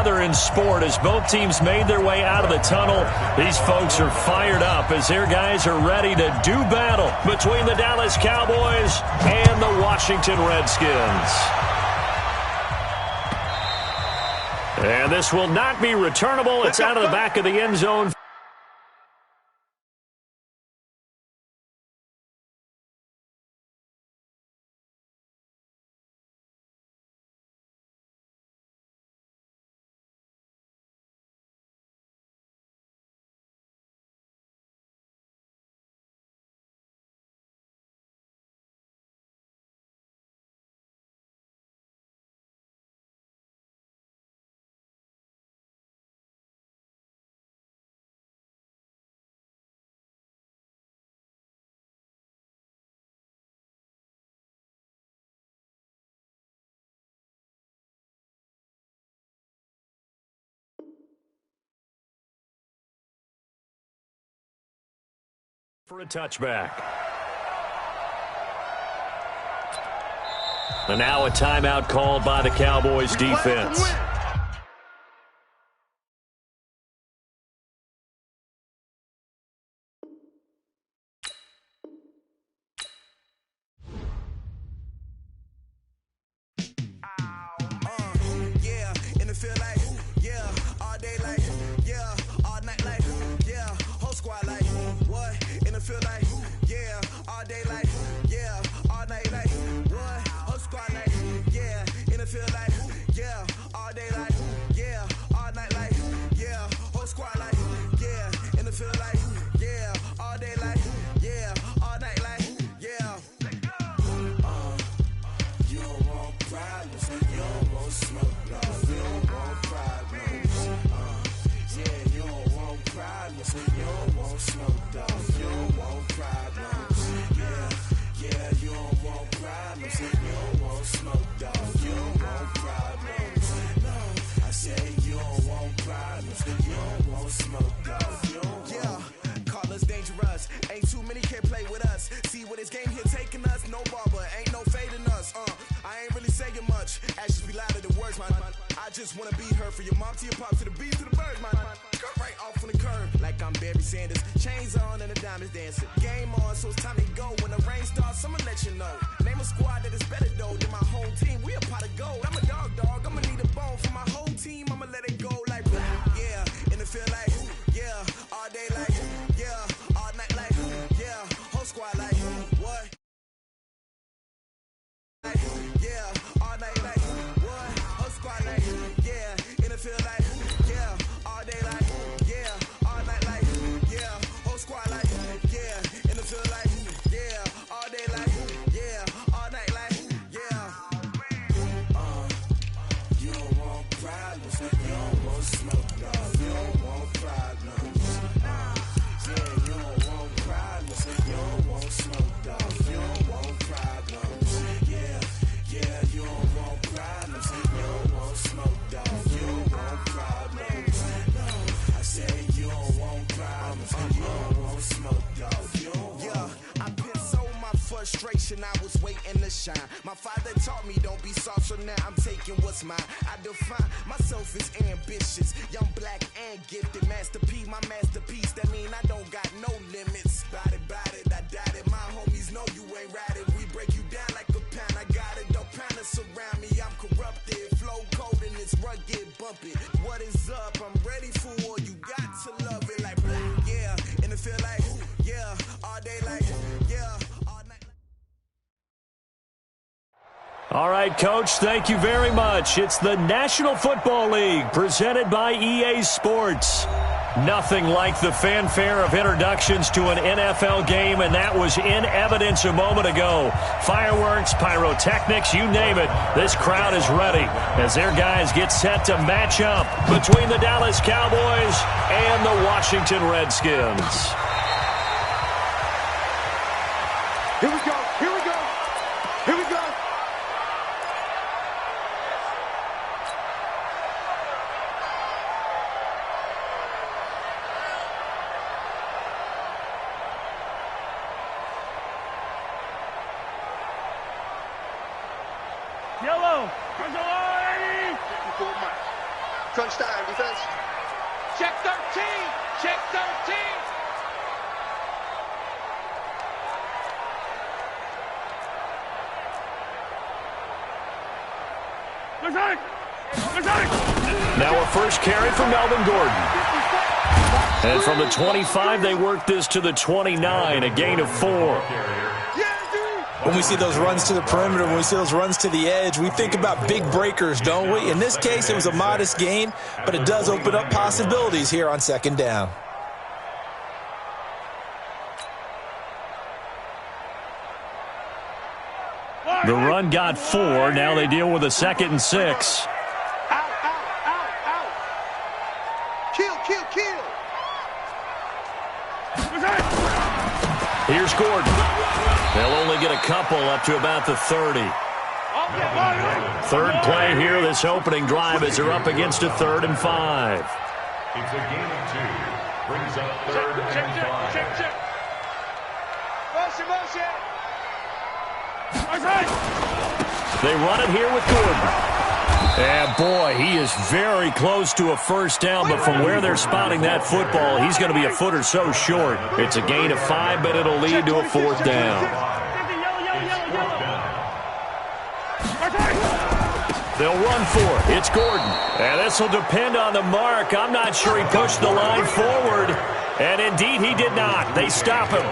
other in sport as both teams made their way out of the tunnel. These folks are fired up as their guys are ready to do battle between the Dallas Cowboys and the Washington Redskins. And this will not be returnable. It's out of the back of the end zone. For a touchback. And now a timeout called by the Cowboys defense. I was waiting to shine. My father taught me don't be soft, so now I'm taking what's mine. I define myself as ambitious, young, black, and gifted. Master P, my masterpiece. That mean I don't got no limits. Bout it, I doubt it. My homies know you ain't ratted. We break you down like a pound. I got it, don't pound us around me. I'm corrupted, flow cold and it's rugged, bumpy. What is up? I'm ready for war. You got to love it like black, yeah. And it feel like, yeah, all day like, yeah. All right, Coach, thank you very much. It's the National Football League presented by EA Sports. Nothing like the fanfare of introductions to an NFL game, and that was in evidence a moment ago. Fireworks, pyrotechnics, you name it. This crowd is ready as their guys get set to match up between the Dallas Cowboys and the Washington Redskins. Here we go. Here we go. Here we go. Yellow, where's the line? 54 miles. Crunch time, defense. Check 13. Check 13. Now a first carry for Melvin Gordon. And from the 25, they work this to the 29, a gain of 4. When we see those runs to the perimeter, when we see those runs to the edge, we think about big breakers, don't we? In this case, it was a modest gain, but it does open up possibilities here on second down. The run got 4. Now they deal with a 2nd and 6. Kill. Here's Gordon. They'll only get a couple up to about the 30. Third play here, this opening drive, as they're up against a 3rd and 5. It's a gain of 2. Brings up 3rd and 5. They run it here with Gordon. And boy, he is very close to a first down, but from where they're spotting that football, he's going to be a foot or so short. It's a gain of 5, but it'll lead to a 4th down. They'll run for it. It's Gordon. And this will depend on the mark. I'm not sure he pushed the line forward. And indeed, he did not. They stop him.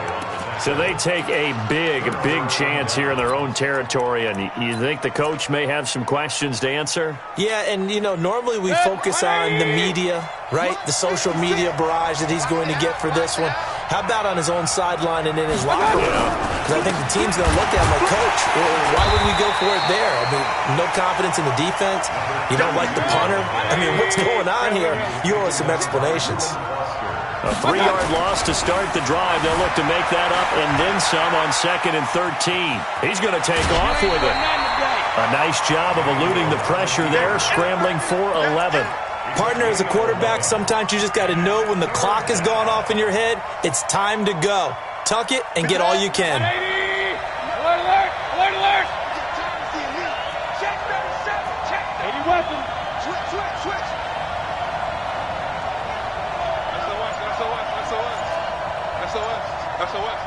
So they take a big chance here in their own territory. And you think the coach may have some questions to answer? Yeah, and, you know, normally we focus on the media, right? The social media barrage that he's going to get for this one. How about on his own sideline and in his locker room? Because I think the team's going to look at him like, Coach, why would we go for it there? I mean, no confidence in the defense. You don't like the punter. I mean, what's going on here? You owe us some explanations. A 3-yard loss to start the drive. They'll look to make that up and then some on 2nd and 13. He's going to take off with it. A nice job of eluding the pressure there, scrambling for 11. Partner, as a quarterback, sometimes you just got to know when the clock has gone off in your head, it's time to go. Tuck it and get all you can. Alert, alert, alert, alert. Check 37, check 80 weapon. Switch.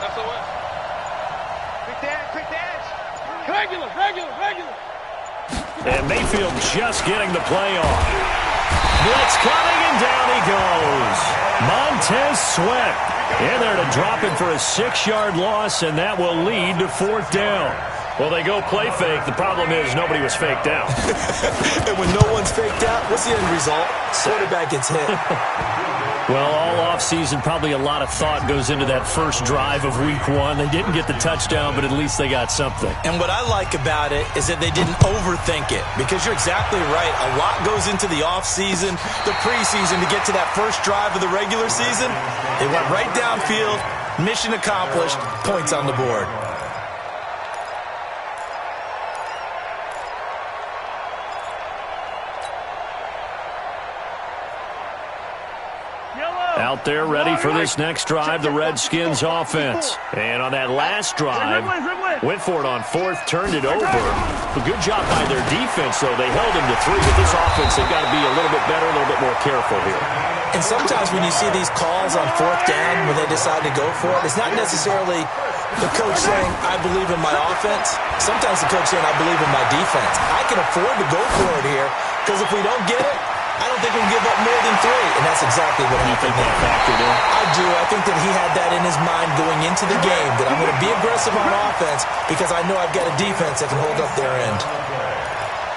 SOS. Quick dash. Regular. And Mayfield just getting the play off. Blitz coming, and down he goes. Montez Sweat in there to drop him for a 6-yard loss, and that will lead to 4th down. Well, they go play fake. The problem is nobody was faked out. And when no one's faked out, what's the end result? Quarterback gets hit. Well, all offseason, probably a lot of thought goes into that first drive of Week 1. They didn't get the touchdown, but at least they got something. And what I like about it is that they didn't overthink it, because you're exactly right. A lot goes into the offseason, the preseason, to get to that first drive of the regular season. They went right downfield, mission accomplished, points on the board. Out there ready for this next drive, the Redskins offense. And on that last drive, went for it on 4th, turned it over. A good job by their defense, though. They held him to 3, but this offense, they've got to be a little bit better, a little bit more careful here. And sometimes when you see these calls on 4th down, when they decide to go for it, it's not necessarily the coach saying, I believe in my offense. Sometimes the coach saying, I believe in my defense. I can afford to go for it here, because if we don't get it, I don't think we'll give up more than 3, and that's exactly what You think that factored in? I do. I think that he had that in his mind going into the game, that I'm going to be aggressive on offense because I know I've got a defense that can hold up their end.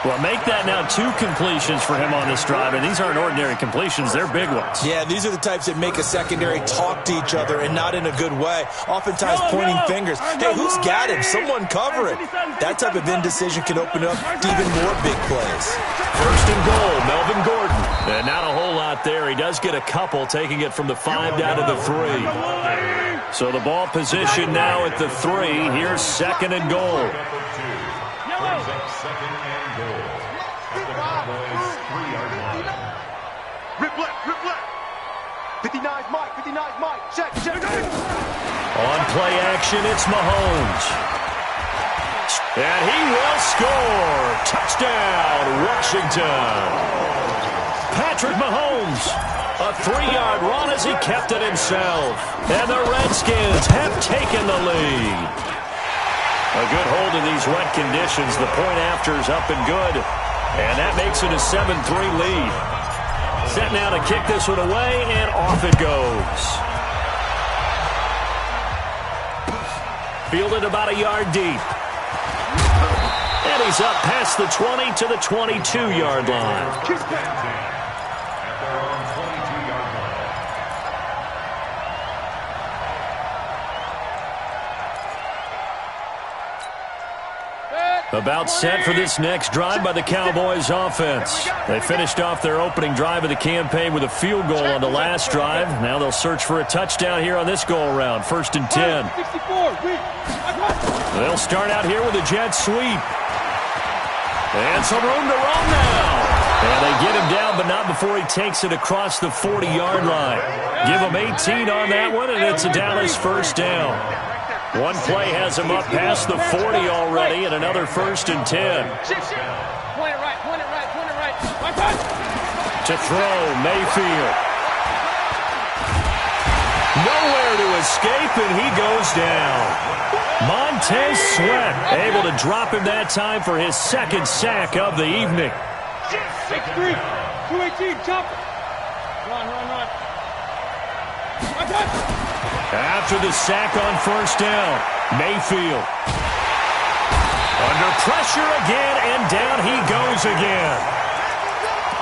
Well, make that now 2 completions for him on this drive, and these aren't ordinary completions. They're big ones. Yeah, these are the types that make a secondary talk to each other, and not in a good way. Oftentimes pointing fingers. Hey, who's got him? Someone cover it. That type of indecision can open up to even more big plays. 1st and goal, Melvin Gordon. And not a whole lot there. He does get a couple, taking it from the 5 down to the 3. So the ball position now at the 3. Here's 2nd and goal. Rip left. 59's Mike. Check. On play action, it's Mahomes. And he will score. Touchdown, Washington. Patrick Mahomes. A 3-yard run as he kept it himself. And the Redskins have taken the lead. A good hold in these wet conditions. The point after is up and good. And that makes it a 7-3 lead. Set now to kick this one away, and off it goes. Fielded about a yard deep. And he's up past the 20 to the 22-yard line. About set for this next drive by the Cowboys offense. They finished off their opening drive of the campaign with a field goal on the last drive. Now they'll search for a touchdown here on this go-around. 1st and 10. They'll start out here with a jet sweep. And some room to run now. And they get him down, but not before he takes it across the 40-yard line. Give him 18 on that one, and it's a Dallas first down. One play has him up past the 40 already, and another 1st and 10. Point it right, point it right, point it right. To throw, Mayfield. Nowhere to escape, and he goes down. Montez Sweat able to drop him that time for his 2nd sack of the evening. 6-3, 218, chop it. Run. After the sack on 1st down, Mayfield. Under pressure again, and down he goes again.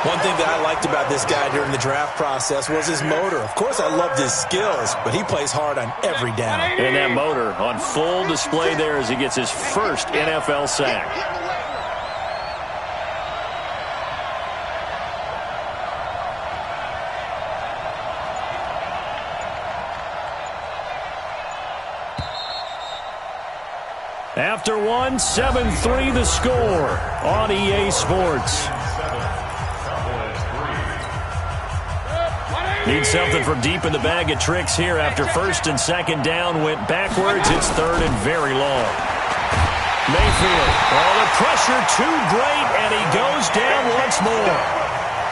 One thing that I liked about this guy during the draft process was his motor. Of course, I loved his skills, but he plays hard on every down. And that motor on full display there as he gets his first NFL sack. After one, 7-3 the score on EA Sports. Need something from deep in the bag of tricks here after 1st and 2nd down went backwards. It's 3rd and very long. Mayfield, the pressure too great, and he goes down once more.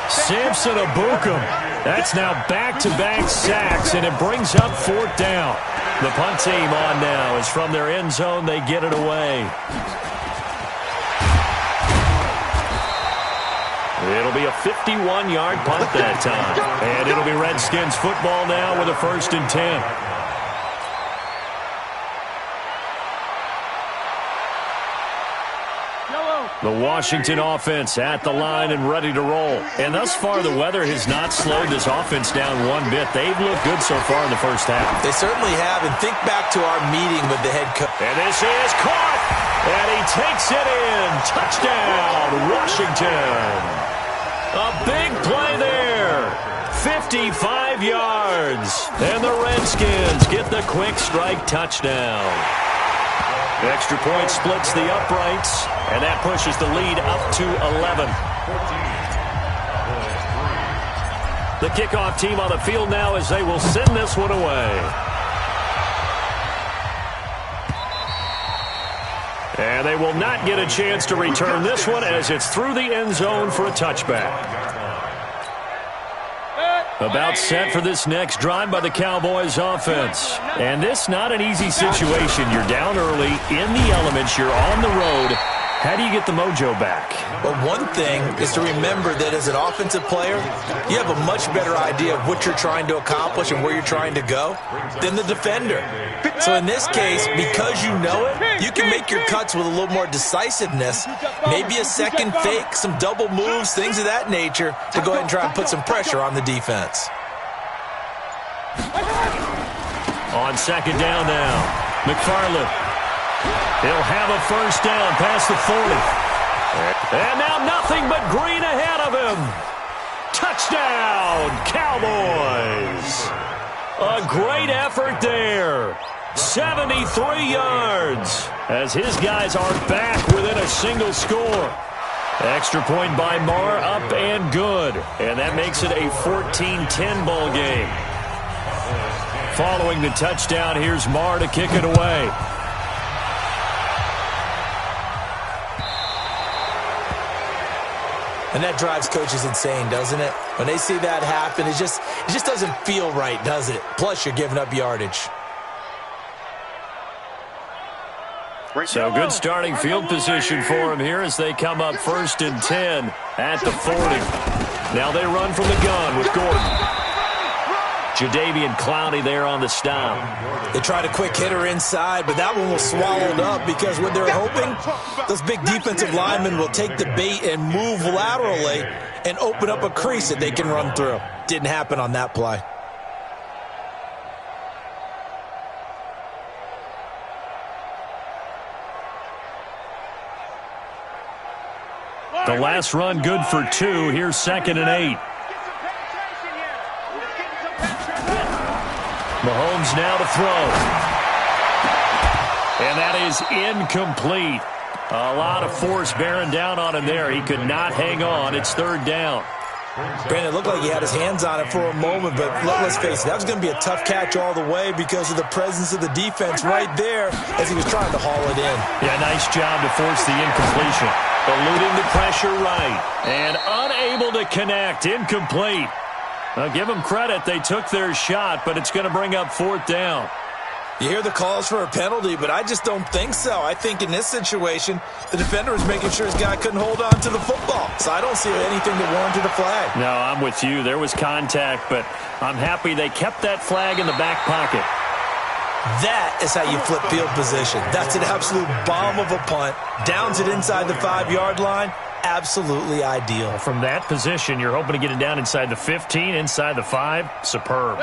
Samson Abukum. That's now back-to-back sacks, and it brings up 4th down. The punt team on now is from their end zone. They get it away. It'll be a 51-yard punt that time. And it'll be Redskins football now with a 1st and 10. The Washington offense at the line and ready to roll. And thus far, the weather has not slowed this offense down one bit. They've looked good so far in the 1st half. They certainly have. And think back to our meeting with the head coach. And this is caught. And he takes it in. Touchdown, Washington. A big play there. 55 yards. And the Redskins get the quick strike touchdown. Extra point splits the uprights, and that pushes the lead up to 11. The kickoff team on the field now as they will send this one away. And they will not get a chance to return this one as it's through the end zone for a touchback. About set for this next drive by the Cowboys offense. And this not an easy situation. You're down early, in the elements, you're on the road. How do you get the mojo back? Well, one thing is to remember that as an offensive player, you have a much better idea of what you're trying to accomplish and where you're trying to go than the defender. So in this case, because you know it, you can make your cuts with a little more decisiveness, maybe a second fake, some double moves, things of that nature, to go ahead and try and put some pressure on the defense. On 2nd down now, McFarland. He'll have a 1st down past the 40. And now nothing but green ahead of him. Touchdown, Cowboys. A great effort there. 73 yards as his guys are back within a single score. Extra point by Marr, up and good. And that makes it a 14-10 ball game. Following the touchdown, here's Marr to kick it away. And that drives coaches insane, doesn't it? When they see that happen, it just doesn't feel right, does it? Plus, you're giving up yardage. So good starting field position for him here as they come up 1st and 10 at the 40. Now they run from the gun with Gordon. Jadeveon Clowney there on the stop. They tried a quick hitter inside, but that one was swallowed up because what they're hoping, those big defensive linemen will take the bait and move laterally and open up a crease that they can run through. Didn't happen on that play. The last run good for 2. Here's 2nd and 8. Mahomes now to throw. And that is incomplete. A lot of force bearing down on him there. He could not hang on. It's 3rd down. Brandon, it looked like he had his hands on it for a moment, but let's face it, that was going to be a tough catch all the way because of the presence of the defense right there as he was trying to haul it in. Yeah, nice job to force the incompletion. Eluding the pressure right. And unable to connect. Incomplete. Now, give them credit. They took their shot, but it's going to bring up 4th down. You hear the calls for a penalty, but I just don't think so. I think in this situation, the defender was making sure his guy couldn't hold on to the football. So I don't see anything that warranted a flag. No, I'm with you. There was contact, but I'm happy they kept that flag in the back pocket. That is how you flip field position. That's an absolute bomb of a punt. Downs it inside the 5-yard line. Absolutely ideal. From that position, you're hoping to get it down inside the 15, inside the 5. Superb.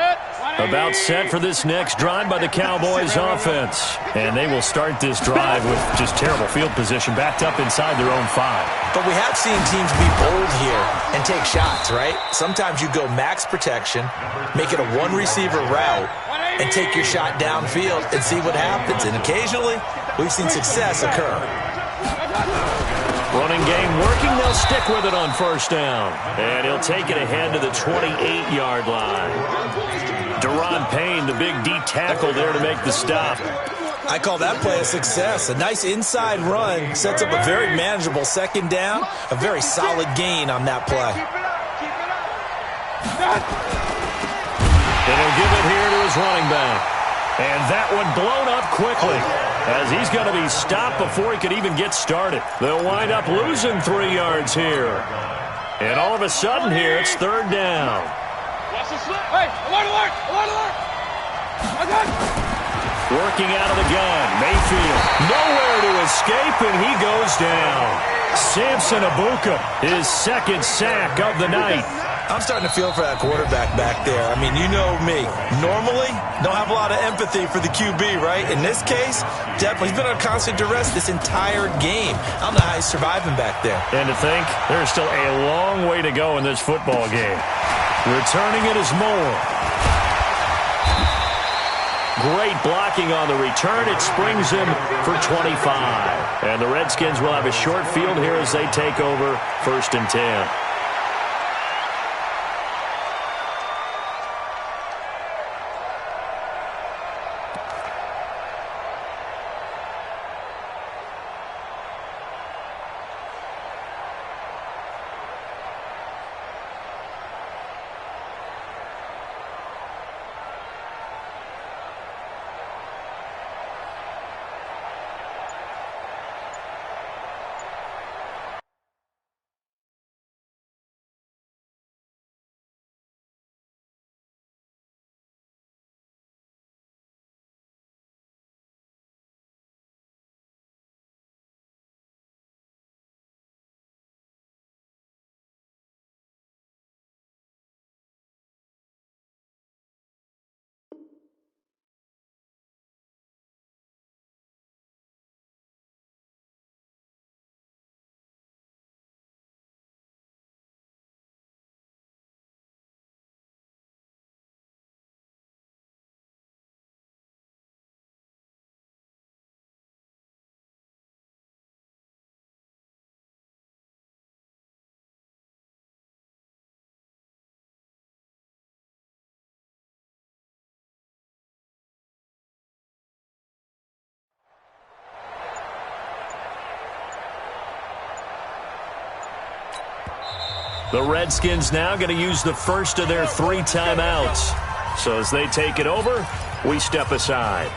About set for this next drive by the Cowboys offense. And they will start this drive with just terrible field position, backed up inside their own 5. But we have seen teams be bold here and take shots, right? Sometimes you go max protection, make it a one-receiver route, and take your shot downfield and see what happens. And occasionally, we've seen success occur. Running game working. They'll stick with it on 1st down. And he'll take it ahead to the 28-yard line. Deron Payne, the big D tackle there to make the stop. I call that play a success. A nice inside run sets up a very manageable 2nd down. A very solid gain on that play. And he'll give it here to his running back. And that one blown up quickly as he's going to be stopped before he could even get started. They'll wind up losing 3 yards here. And all of a sudden here, it's 3rd down. Hey, alert, alert, alert, alert. Working out of the gun, Mayfield. Nowhere to escape, and he goes down. Samson Abuka, his 2nd sack of the night. I'm starting to feel for that quarterback back there. I mean, you know me. Normally, don't have a lot of empathy for the QB, right? In this case, definitely. He's been on constant duress this entire game. I don't know how he's surviving back there. And to think, there's still a long way to go in this football game. Returning it is Moore. Great blocking on the return. It springs him for 25. And the Redskins will have a short field here as they take over 1st and 10. The Redskins now going to use the first of their 3 timeouts. So as they take it over, we step aside.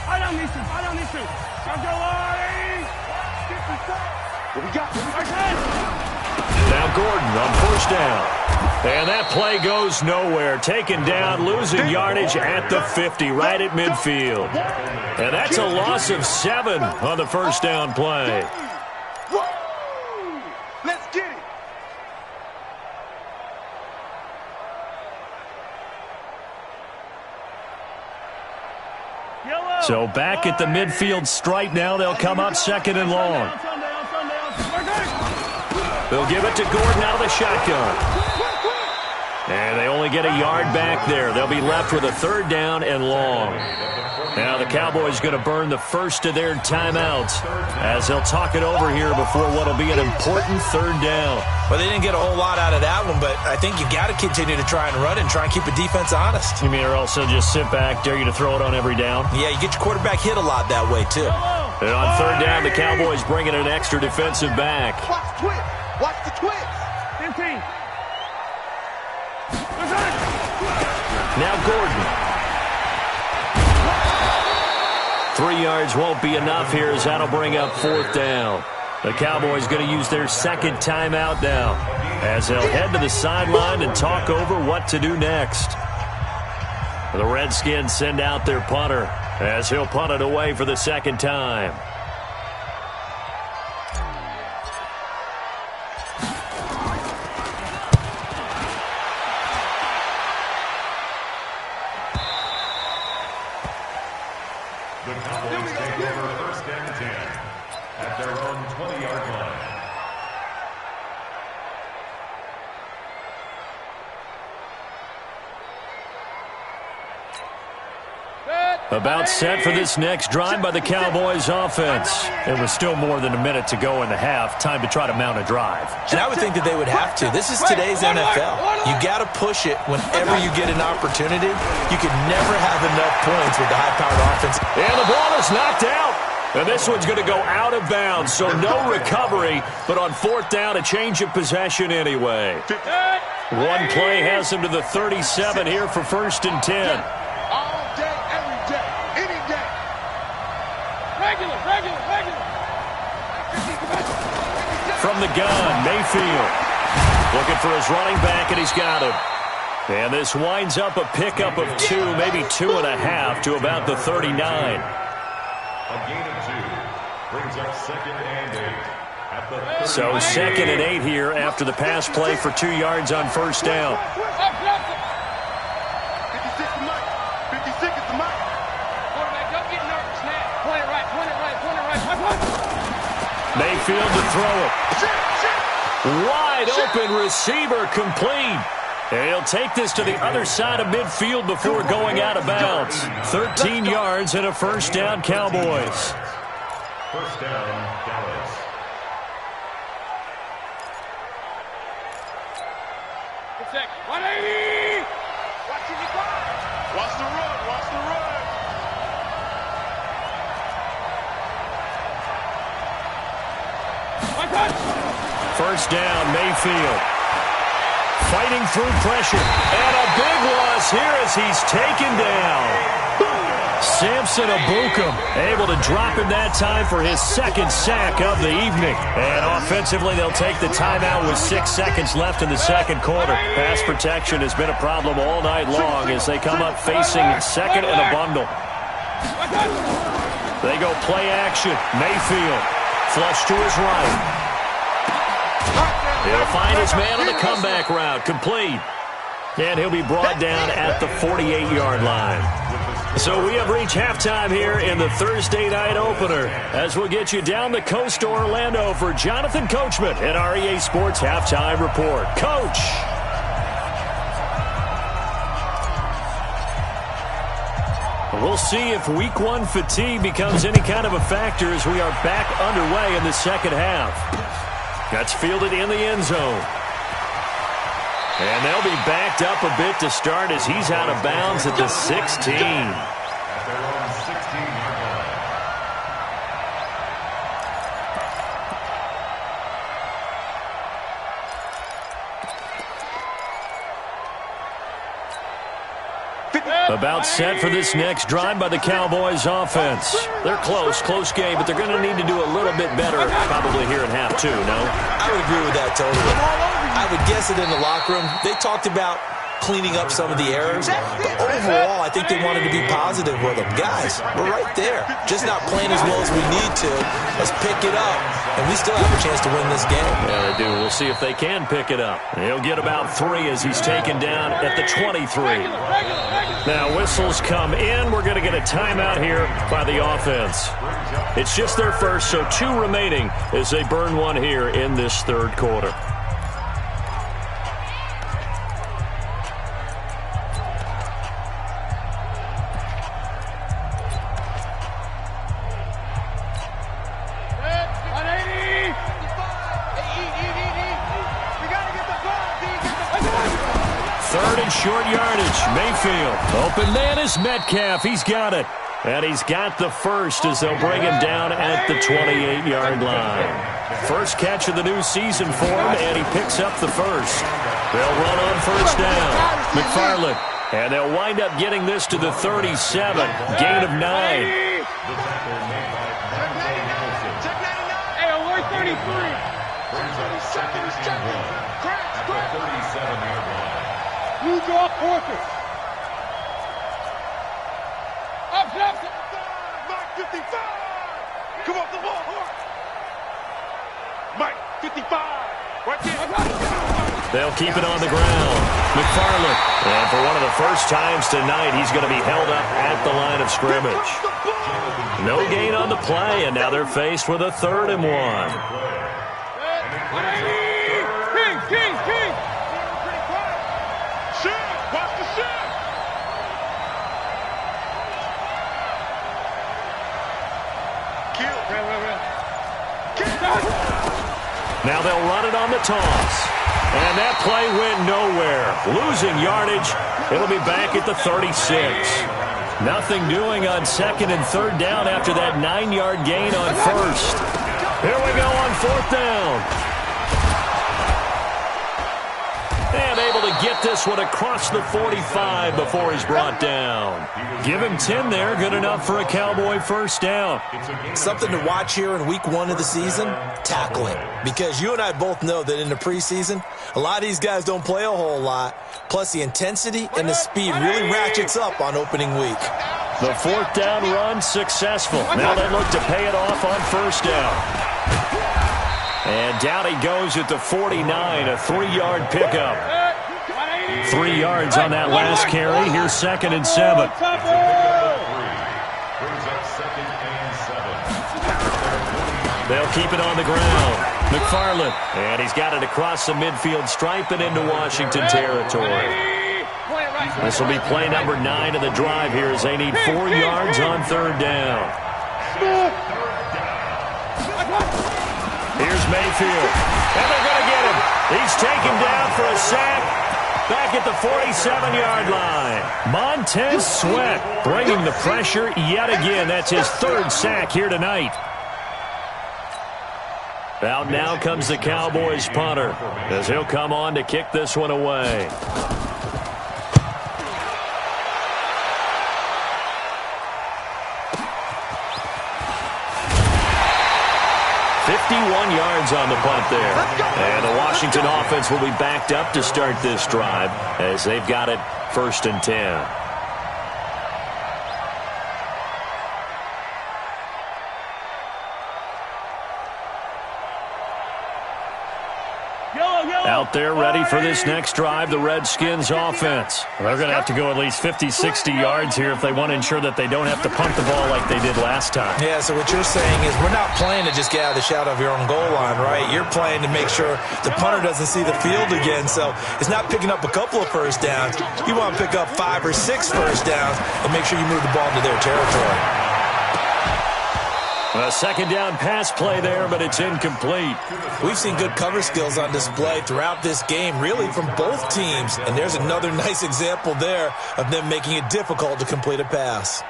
I don't need to. Don't go away. What we got? Now Gordon on first down. And that play goes nowhere. Taken down, losing yardage at the 50, right at midfield. And that's a loss of 7 on the first down play. Woo! Let's get it. So back at the midfield stripe now. They'll come up 2nd and long. They'll give it to Gordon out of the shotgun. And they only get a yard back there. They'll be left with a 3rd down and long. Now the Cowboys going to burn the first of their timeouts as they'll talk it over here before what will be an important 3rd down. Well, they didn't get a whole lot out of that one, but I think you got to continue to try and run and try and keep the defense honest. You mean or else they'll just sit back, dare you to throw it on every down? Yeah, you get your quarterback hit a lot that way, too. And on 3rd down, the Cowboys bring in an extra defensive back. Watch the twist. Watch the twist. 15. Now Gordon. 3 yards won't be enough here as that'll bring up 4th down. The Cowboys going to use their 2nd timeout now as they'll head to the sideline and talk over what to do next. The Redskins send out their punter as he'll punt it away for the 2nd time. The Cowboys take over 1st and 10 at their own 20-yard line. About set for this next drive by the Cowboys offense. It was still more than a minute to go in the half. Time to try to mount a drive. And I would think that they would have to. This is today's NFL. You got to push it whenever you get an opportunity. You can never have enough points with the high-powered offense. And the ball is knocked out. And this one's going to go out of bounds, so no recovery. But on 4th down, a change of possession anyway. One play has him to the 37 here for 1st and 10. All day, every day, any day. Regular. From the gun, Mayfield. Looking for his running back, and he's got him. And this winds up a pickup of 2, maybe 2.5 to about the 39. A gain of 2 brings up 2nd and 8 at the 30. So 2nd and 8 here after the pass play for 2 yards on 1st down. 56 to Mike. 56 to Mike. Quarterback, don't get nervous now. Point it right. Mayfield to throw it. Wide open receiver complete. And he'll take this to the other side of midfield before going out of bounds. 13 yards and a 1st down, Cowboys. 1st down, Dallas. Good check. 180. Watch the run. One touch. 1st down, Mayfield. Fighting through pressure. And a big loss here as he's taken down. Samson Abukum able to drop him that time for his 2nd sack of the evening. And offensively, they'll take the timeout with 6 seconds left in the 2nd quarter. Pass protection has been a problem all night long as they come up facing 2nd and a bundle. They go play action. Mayfield flush to his right. He'll find his man on the comeback route. Complete. And he'll be brought down at the 48-yard line. So we have reached halftime here in the Thursday night opener as we'll get you down the coast to Orlando for Jonathan Coachman at our EA Sports Halftime Report. Coach. We'll see if Week 1 fatigue becomes any kind of a factor as we are back underway in the 2nd half. That's fielded in the end zone. And they'll be backed up a bit to start as he's out of bounds at the 16. About set for this next drive by the Cowboys offense. They're close game, but they're going to need to do a little bit better probably here in half two, no? I would agree with that totally. I would guess it in the locker room. They talked about cleaning up some of the errors, but overall, I think they wanted to be positive with them. Guys, we're right there. Just not playing as well as we need to. Let's pick it up, and we still have a chance to win this game. Yeah, they do. We'll see if they can pick it up. He'll get about 3 as he's taken down at the 23. Now, whistles come in. We're going to get a timeout here by the offense. It's just their first, so 2 remaining as they burn one here in this third quarter. Short yardage, Mayfield. Open man is Metcalf. He's got it. And he's got the first as they'll bring him down at the 28-yard line. First catch of the new season for him, and he picks up the first. They'll run on first down. McFarland. And they'll wind up getting this to the 37. Gain of 9. Hey, alert 33. You draw quarters. Up, left. Mike 55. Come off the ball, Hart. Mike 55. Right there. They'll keep it on the ground. McFarland. And for one of the first times tonight, he's going to be held up at the line of scrimmage. No gain on the play, and now they're faced with a 3rd and 1. King. Watch the shot. Kill. Now they'll run it on the toss. And that play went nowhere. Losing yardage. It'll be back at the 36. Nothing doing on 2nd and 3rd down after that 9-yard gain on 1st. Here we go on 4th down. And able to get this one across the 45 before he's brought down. Give him 10 there. Good enough for a Cowboy first down. Something to watch here in week 1 of the season, tackling. Because you and I both know that in the preseason, a lot of these guys don't play a whole lot. Plus, the intensity and the speed really ratchets up on opening week. The 4th down run successful. Now they look to pay it off on first down. And down he goes at the 49, a 3-yard pickup. 3 yards on that last carry. Here's 2nd and 7. They'll keep it on the ground. McFarland. And he's got it across the midfield stripe and into Washington territory. This will be play number 9 of the drive here as they need 4 yards on 3rd down. Here's Mayfield. And they're going to get him. He's taken down for a sack back at the 47-yard line. Montez Sweat bringing the pressure yet again. That's his 3rd sack here tonight. Out now comes the Cowboys punter as he'll come on to kick this one away. 51 yards on the punt there. And the Washington offense will be backed up to start this drive as they've got it 1st and 10. Out there ready for this next drive, the Redskins offense. They're going to have to go at least 50, 60 yards here if they want to ensure that they don't have to punt the ball like they did last time. Yeah, so what you're saying is we're not playing to just get out of the shadow of your own goal line, right? You're playing to make sure the punter doesn't see the field again. So it's not picking up a couple of first downs. You want to pick up 5 or 6 first downs and make sure you move the ball into their territory. A 2nd down pass play there, but it's incomplete. We've seen good cover skills on display throughout this game, really from both teams. And there's another nice example there of them making it difficult to complete a pass.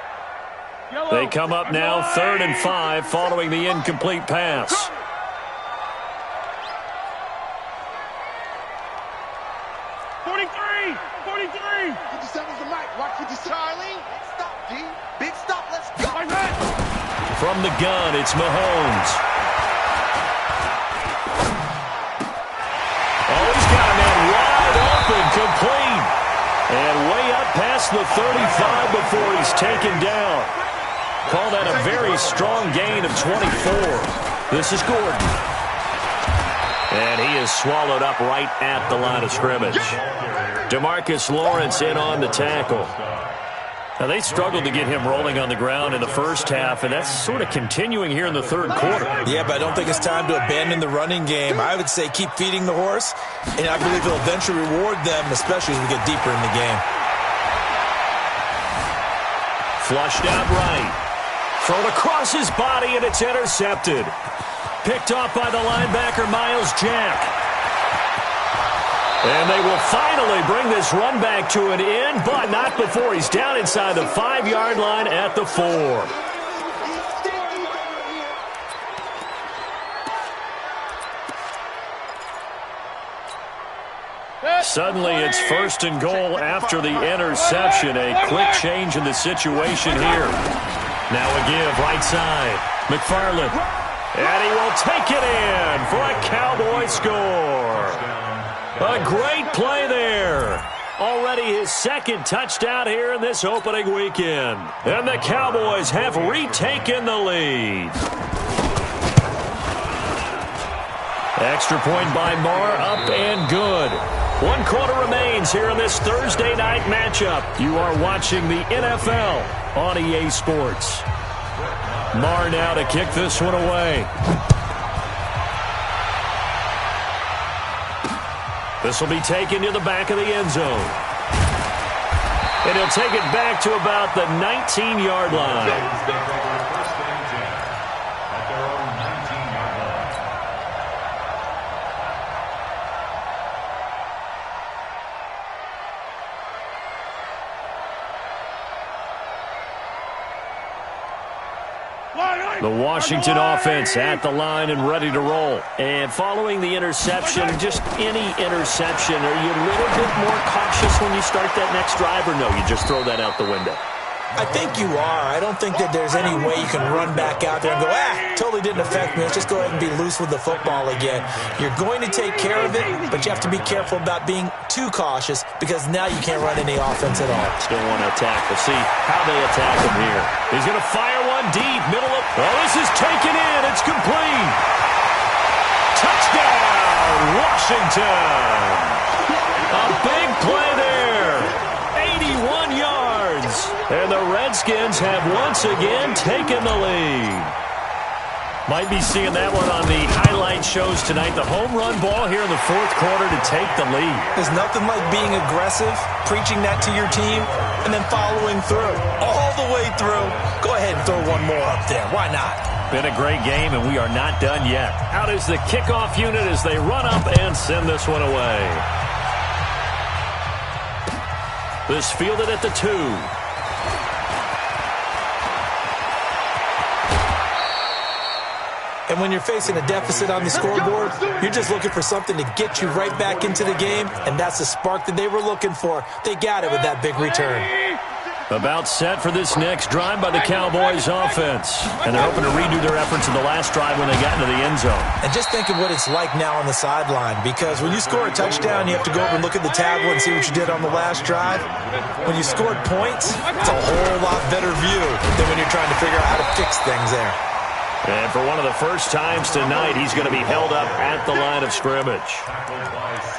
They come up now 3rd and 5 following the incomplete pass. Get the mic. Watch 57. From the gun, it's Mahomes. Oh, he's got a man wide open, complete. And way up past the 35 before he's taken down. Call that a very strong gain of 24. This is Gordon. And he is swallowed up right at the line of scrimmage. DeMarcus Lawrence in on the tackle. Now, they struggled to get him rolling on the ground in the first half, and that's sort of continuing here in the third quarter. Yeah, but I don't think it's time to abandon the running game. I would say keep feeding the horse, and I believe it'll eventually reward them, especially as we get deeper in the game. Flushed out right. Thrown across his body, and it's intercepted. Picked off by the linebacker, Miles Jack. And they will finally bring this run back to an end, but not before he's down inside the 5-yard line at the 4. Suddenly it's 1st and goal after the interception. A quick change in the situation here. Now a give right side. McFarland. And he will take it in for a Cowboy score. A great play there. Already his 2nd touchdown here in this opening weekend. And the Cowboys have retaken the lead. Extra point by Marr, up and good. 1 quarter remains here in this Thursday night matchup. You are watching the NFL on EA Sports. Marr now to kick this one away. This will be taken to the back of the end zone. And he'll take it back to about the 19-yard line. The Washington offense at the line and ready to roll. And following the interception, just any interception, are you a little bit more cautious when you start that next drive, or no, you just throw that out the window? I think you are. I don't think that there's any way you can run back out there and go, totally didn't affect me. Let's just go ahead and be loose with the football again. You're going to take care of it, but you have to be careful about being too cautious because now you can't run any offense at all. Still want to attack. We'll see how they attack him here. He's going to fire one deep, middle of... Oh, this is taken in. It's complete. Touchdown, Washington. A big play there. 81 yards. And the Redskins have once again taken the lead. Might be seeing that one on the highlight shows tonight. The home run ball here in the 4th quarter to take the lead. There's nothing like being aggressive, preaching that to your team, and then following through. All the way through. Go ahead and throw one more up there. Why not? Been a great game, and we are not done yet. Out is the kickoff unit as they run up and send this one away. This fielded at the 2. And when you're facing a deficit on the scoreboard, you're just looking for something to get you right back into the game, and that's the spark that they were looking for. They got it with that big return. About set for this next drive by the Cowboys offense. And they're hoping to redo their efforts in the last drive when they got into the end zone. And just think of what it's like now on the sideline, because when you score a touchdown, you have to go over and look at the tablet and see what you did on the last drive. When you scored points, it's a whole lot better view than when you're trying to figure out how to fix things there. And for one of the first times tonight, he's going to be held up at the line of scrimmage.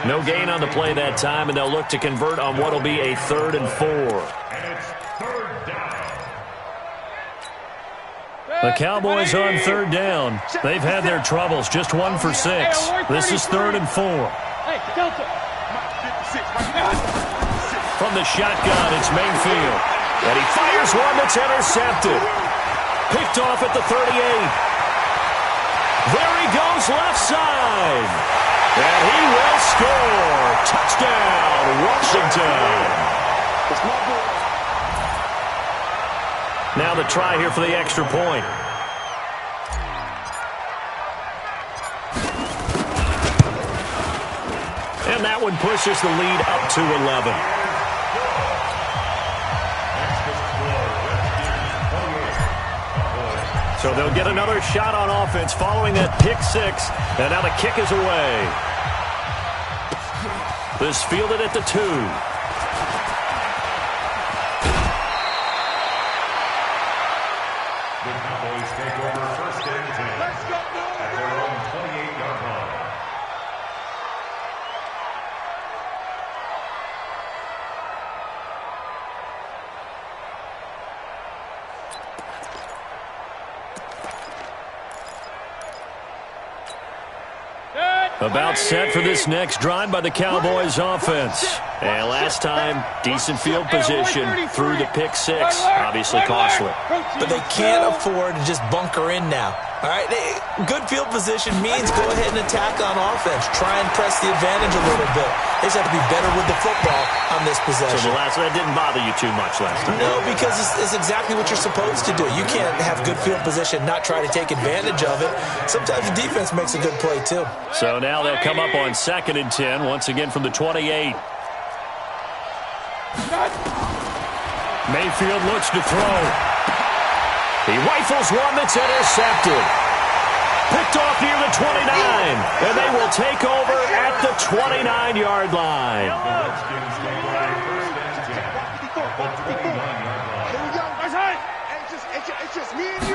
No gain on the play that time, and they'll look to convert on what will be a 3rd and 4. The Cowboys on 3rd down. They've had their troubles, just 1 for 6. This is 3rd and 4. From the shotgun, it's Mayfield. And he fires one that's intercepted. Picked off at the 38. There he goes left side. And he will score. Touchdown, Washington. Now the try here for the extra point. And that one pushes the lead up to 11. So they'll get another shot on offense following that pick six. And now the kick is away. This fielded at the 2. The Cowboys take over first and 10 at their own 28-yard line. About set for this next drive by the Cowboys offense. And last time, decent field position through the pick six. Obviously costly. But they can't afford to just bunker in now. All right, good field position means go ahead and attack on offense. Try and press the advantage a little bit. They just have to be better with the football on this possession. So that didn't bother you too much last time? No, because it's exactly what you're supposed to do. You can't have good field position, not try to take advantage of it. Sometimes the defense makes a good play, too. So now they'll come up on 2nd and 10, once again from the 28. Mayfield looks to throw. He rifles one that's intercepted. Picked off near the 29, and they will take over at the 29-yard line. The Redskins take over first and 10 at the 29-yard line. Here we go. It's just me and you.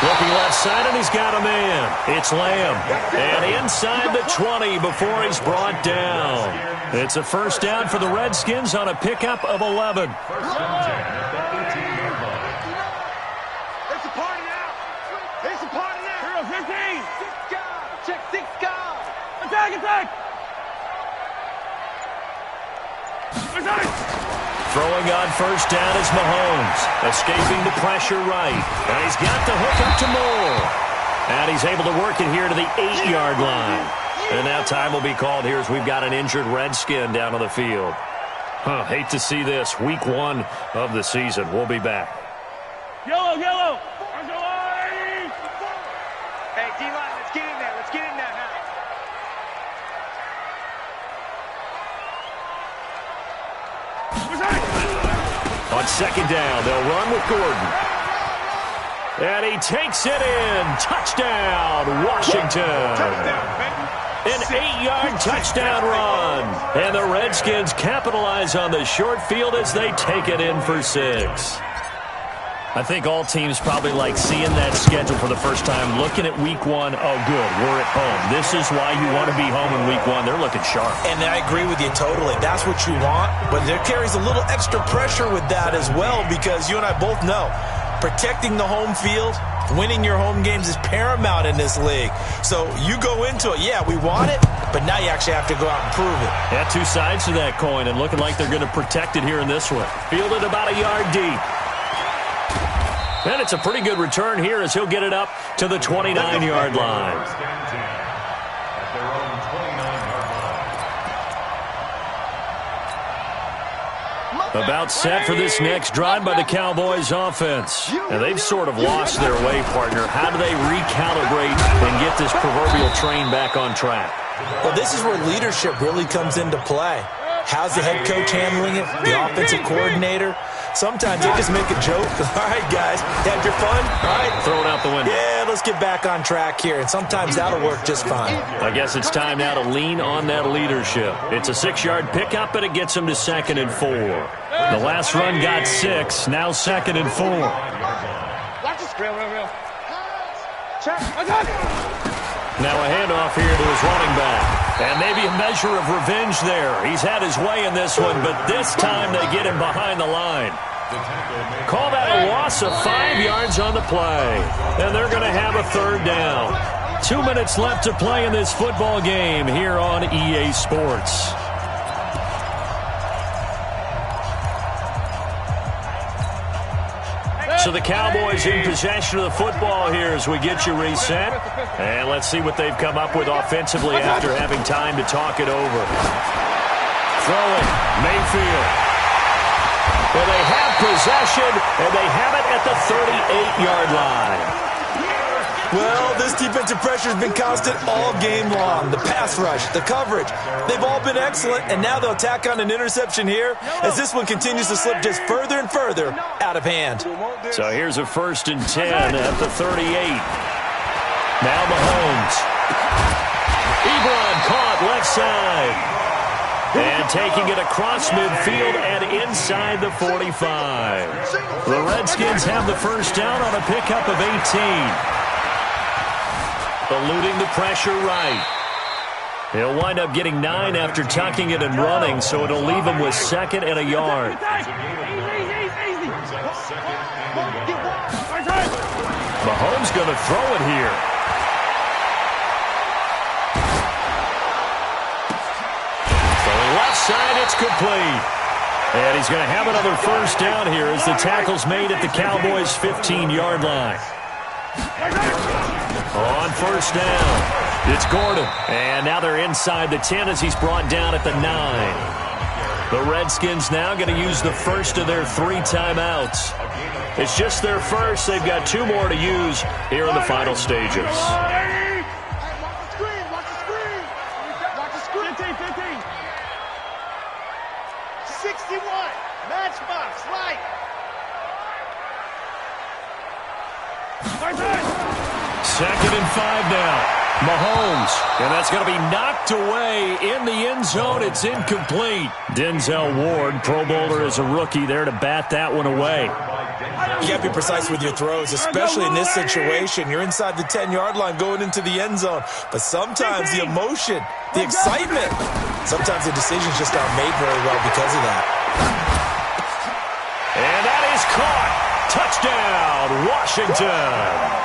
Looking left side, and he's got a man. It's Lamb. And inside the 20 before he's brought down. It's a first down for the Redskins on a pickup of 11. First and 10 at the 18-yard line. It's a party now. It's a party now. 15. 6 guys. Check 6 guys. Attack. Throwing on first down is Mahomes. Escaping the pressure right. And he's got the hook up to Moore. And he's able to work it here to the 8-yard line. And now time will be called here as we've got an injured Redskin down on the field. Hate to see this. Week 1 of the season. We'll be back. Yellow. Hey, D-line, let's get in there. Let's get in there now. On 2nd down, they'll run with Gordon. And he takes it in. Touchdown, Washington. An 8-yard touchdown run. And the Redskins capitalize on the short field as they take it in for 6. I think all teams probably like seeing that schedule for the first time, looking at week 1. Oh, good, we're at home. This is why you want to be home in week 1. They're looking sharp. And I agree with you totally. That's what you want. But there carries a little extra pressure with that as well, because you and I both know protecting the home field, winning your home games is paramount in this league. So you go into it, yeah, we want it, but now you actually have to go out and prove it. Yeah, 2 sides to that coin, and looking like they're going to protect it here in this one. Fielded about a yard deep. And it's a pretty good return here as he'll get it up to the 29-yard line. First and 10 at their own 29-yard line. About set for this next drive by the Cowboys offense. And they've sort of lost their way, partner. How do they recalibrate and get this proverbial train back on track? Well, this is where leadership really comes into play. How's the head coach handling it? The offensive coordinator? Sometimes they just make a joke. All right, guys, had your fun? All right. Throw it out the window. Yeah, let's get back on track here. And sometimes that'll work just fine. I guess it's time now to lean on that leadership. It's a 6-yard pickup, but it gets them to 2nd and 4. The last run got 6, now 2nd and 4. Watch this. Real. Check. Now a handoff here to his running back. And maybe a measure of revenge there. He's had his way in this one, but this time they get him behind the line. Call that a loss of 5 yards on the play. And they're going to have a 3rd down. 2 minutes left to play in this football game here on EA Sports. So the Cowboys in possession of the football here as we get you reset. And let's see what they've come up with offensively after having time to talk it over. Throwing, Mayfield. Well, they have possession, and they have it at the 38-yard line. Well, this defensive pressure has been constant all game long. The pass rush, the coverage, they've all been excellent, and now they'll tack on an interception here as this one continues to slip just further and further out of hand. So here's a 1st and 10 at the 38. Now Mahomes. Ebron caught left side. And taking it across midfield and inside the 45. The Redskins have the first down on a pickup of 18. Eluding the pressure right. He'll wind up getting 9 after tucking it and running, so it'll leave him with 2nd and a yard. Mahomes going to throw it here. Throwing left side, it's complete. And he's going to have another first down here as the tackle's made at the Cowboys' 15-yard line. On first down, it's Gordon. And now they're inside the 10 as he's brought down at the 9. The Redskins now going to use the first of their 3 timeouts. It's just their first. They've got 2 more to use here in the final stages. Watch the screen. 15. 61. Matchbox, right. 2nd and 5 now. Mahomes, and that's going to be knocked away in the end zone. It's incomplete. Denzel Ward, Pro Bowler as a rookie, there to bat that one away. You got to be precise with your throws, especially in this situation. You're inside the 10-yard line going into the end zone. But sometimes the emotion, the excitement, sometimes the decisions just aren't made very well because of that. And that is caught. Touchdown, Washington.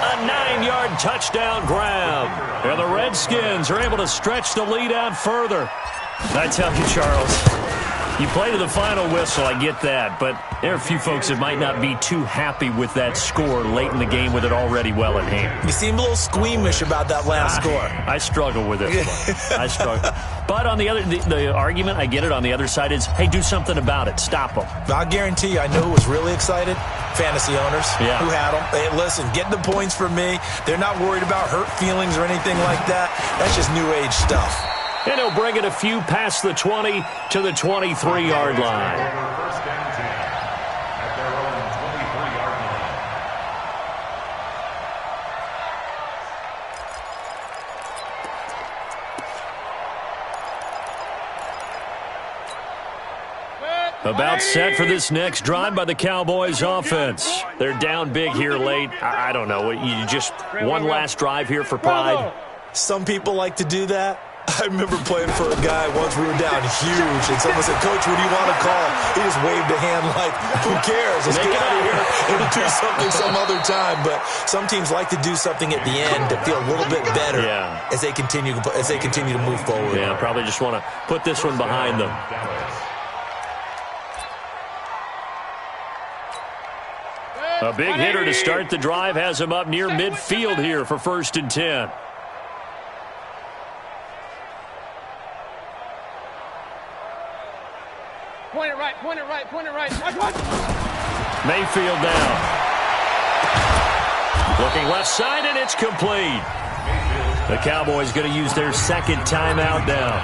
A 9-yard touchdown grab. And the Redskins are able to stretch the lead out further. I tell you, Charles, you play to the final whistle, I get that, but there are a few folks that might not be too happy with that score late in the game with it already well in hand. You seem a little squeamish about that last score. I struggle with it. I struggle. But on the other, the argument, I get it, on the other side is, hey, do something about it. Stop them. I guarantee you, I know who was really excited. Fantasy owners who had them. Hey, listen, get the points for me. They're not worried about hurt feelings or anything like that. That's just new age stuff. And he'll bring it a few past the 20 to the 23-yard line. About set for this next drive by the Cowboys offense. They're down big here late. I don't know. You just one last drive here for pride. Some people like to do that. I remember playing for a guy once we were down huge, and someone said, Coach, what do you want to call? He just waved a hand like, who cares? Let's get out of here and do something some other time. But some teams like to do something at the end to feel a little bit better as they continue to move forward. Yeah, probably just want to put this one behind them. A big hitter to start the drive has him up near midfield here for 1st and 10. Point it right. Watch. Mayfield down. Looking left side, and it's complete. The Cowboys going to use their 2nd timeout now,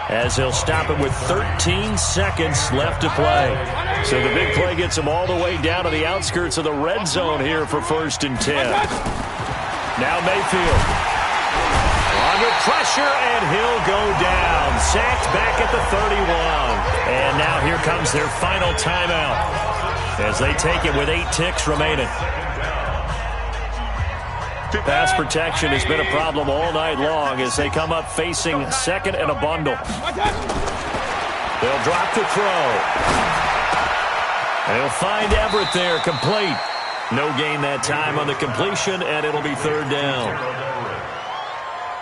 as they'll stop it with 13 seconds left to play. So the big play gets them all the way down to the outskirts of the red zone here for 1st and 10. Now Mayfield. Under pressure, and he'll go down. Sacked back at the 31. And now here comes their final timeout as they take it with 8 ticks remaining. Pass protection has been a problem all night long as they come up facing 2nd and a bundle. They'll drop the throw. And he'll find Everett there, complete. No gain that time on the completion, and it'll be 3rd down.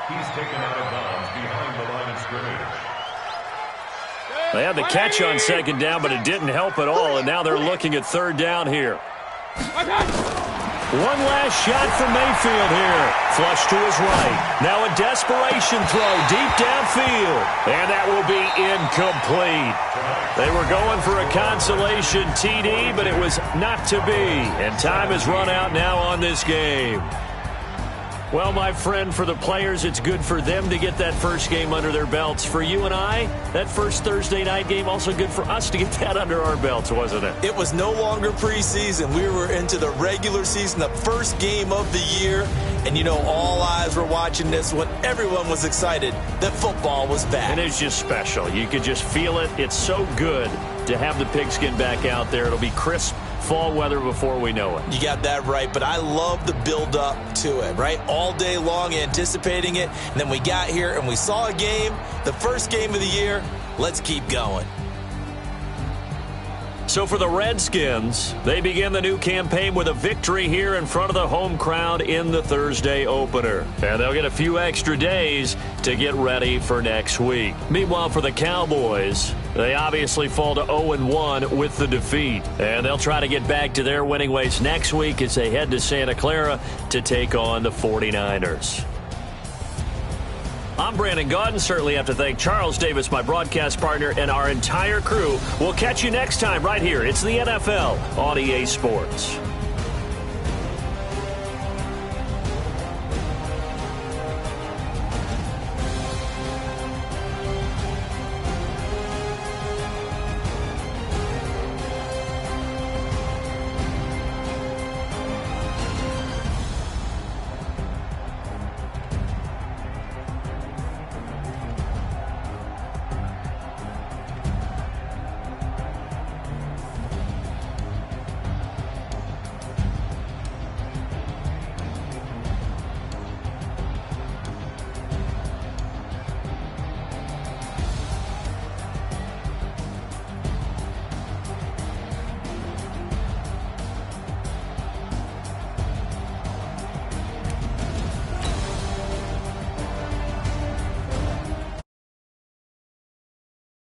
He's taken out of bounds behind the line of scrimmage. They had the catch on 2nd down, but it didn't help at all, and now they're looking at 3rd down here. One last shot from Mayfield here. Flush to his right. Now a desperation throw deep downfield. And that will be incomplete. They were going for a consolation TD, but it was not to be. And time has run out now on this game. Well, my friend, for the players, it's good for them to get that first game under their belts. For you and I, that first Thursday night game, also good for us to get that under our belts, wasn't it? It was no longer preseason. We were into the regular season, the first game of the year. And, you know, all eyes were watching this when everyone was excited that football was back. And it's just special. You could just feel it. It's so good to have the pigskin back out there. It'll be crisp fall weather before we know it. You got that right, but I love the build-up to it, right? All day long anticipating it, and then we got here and we saw a game, the first game of the year. Let's keep going. So for the Redskins, they begin the new campaign with a victory here in front of the home crowd in the Thursday opener. And they'll get a few extra days to get ready for next week. Meanwhile, for the Cowboys, they obviously fall to 0-1 with the defeat. And they'll try to get back to their winning ways next week as they head to Santa Clara to take on the 49ers. I'm Brandon Gaudin. Certainly have to thank Charles Davis, my broadcast partner, and our entire crew. We'll catch you next time right here. It's the NFL on EA Sports.